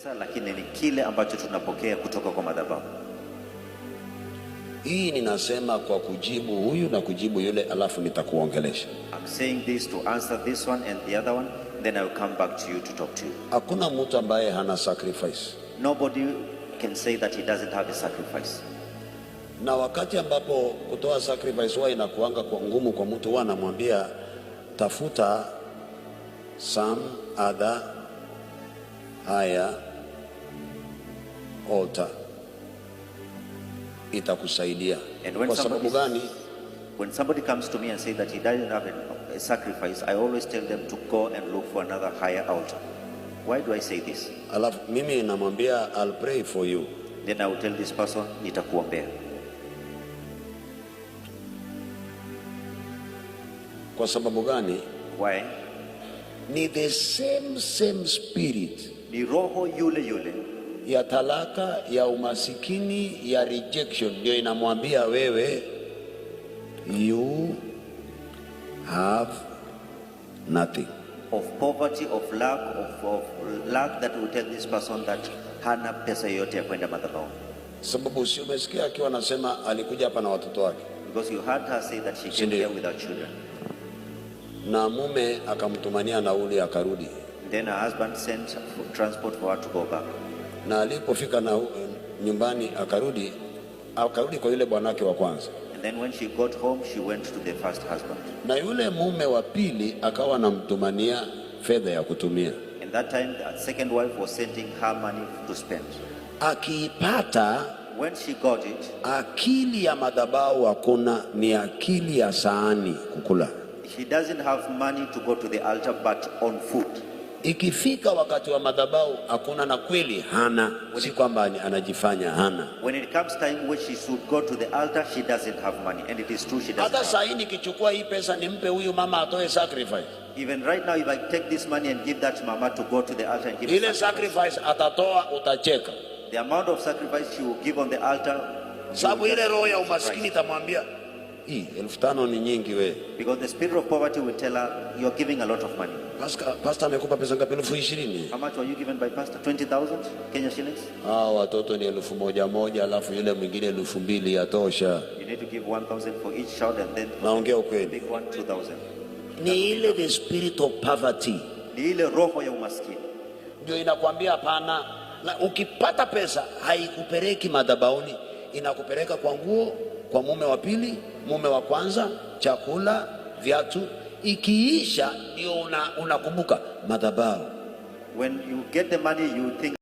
pesa, lakini ni kile ambacho tunapokea kutoka kwa madhabahu. Hii ninasema kwa kujibu huyu na kujibu yule, alafu nitakuongelesha. I'm saying this to answer this one and the other one, then I will come back to you to talk to you. Hakuna mtu ambaye hana sacrifice. Nobody can say that he doesn't have a sacrifice. Na wakati ambapo kutoa sacrifice huwa inakuanga kwa ngumu kwa mtu, huwa anamwambia tafuta some other higher altar, itakusaidia. Kwa sababu gani? When somebody comes to me and say that he doesn't have a sacrifice, I always tell them to go and look for another higher altar. Why do I say this? Alafu mimi namwambia I'll pray for you. Then I will tell this person, nitakuombea. Kwa sababu gani? Why? Ni the same spirit, ni roho yule yule ya talaka, ya umasikini, ya rejection, ndio inamwambia wewe you have nothing. Of poverty, of lack, of lack, that will tell this person that hana pesa yote ya kwenda madhabahu. Sababu si umesikia akiwa anasema alikuja hapa na watoto wake? Because you heard her say that she came here with her children. Na mume akamtumania nauli akarudi. Then her husband sent transport for her to go back. Na alipofika na nyumbani akarudi kwa yule bwanake wa kwanza. And then when she got home, she went to the first husband. Na yule mume wa pili akawa anamtumania fedha ya kutumia. And that time the second wife was sending her money to spend. Akiipata, when she got it, akili ya madhabahu hakuna, ni akili ya saani kukula. She doesn't have money to go to the altar, but on food. Ikifika wakati wa madhabahu hakuna, na kweli hana, si kwamba anajifanya hana. When it comes time when she should go to the altar, she doesn't have money, and it is true she doesn't. Hata saa hii nikichukua hii pesa nimpe huyu mama atoe sacrifice. Even right now, if I take this money and give that mama to go to the altar and give ile sacrifice atatoa, utacheka. The amount of sacrifice she will give on the altar. Sababu ile roho ya umaskini itamwambia, 5,000 ni nyingi we. Because the spirit of poverty will tell her, you're giving a lot of money. Pastor amekupa pesa ngapi? 20,000. How much were you given by pastor? 20,000 Kenya shillings? Watoto ni 1,100, alafu yule mwingine 2,000 yatosha. You need to give 1,000 for each child, and then naongea ukweli, big one 2,000. Ni ile the spirit of poverty. Ni ile roho ya umaskini ndio inakwambia hapana. Na ukipata pesa haikupeleki madhabahuni, inakupeleka kwa nguo, kwa mume wa pili, mume wa kwanza, chakula, viatu. Ikiisha ndio unakumbuka madhabahu. When you get the money, you think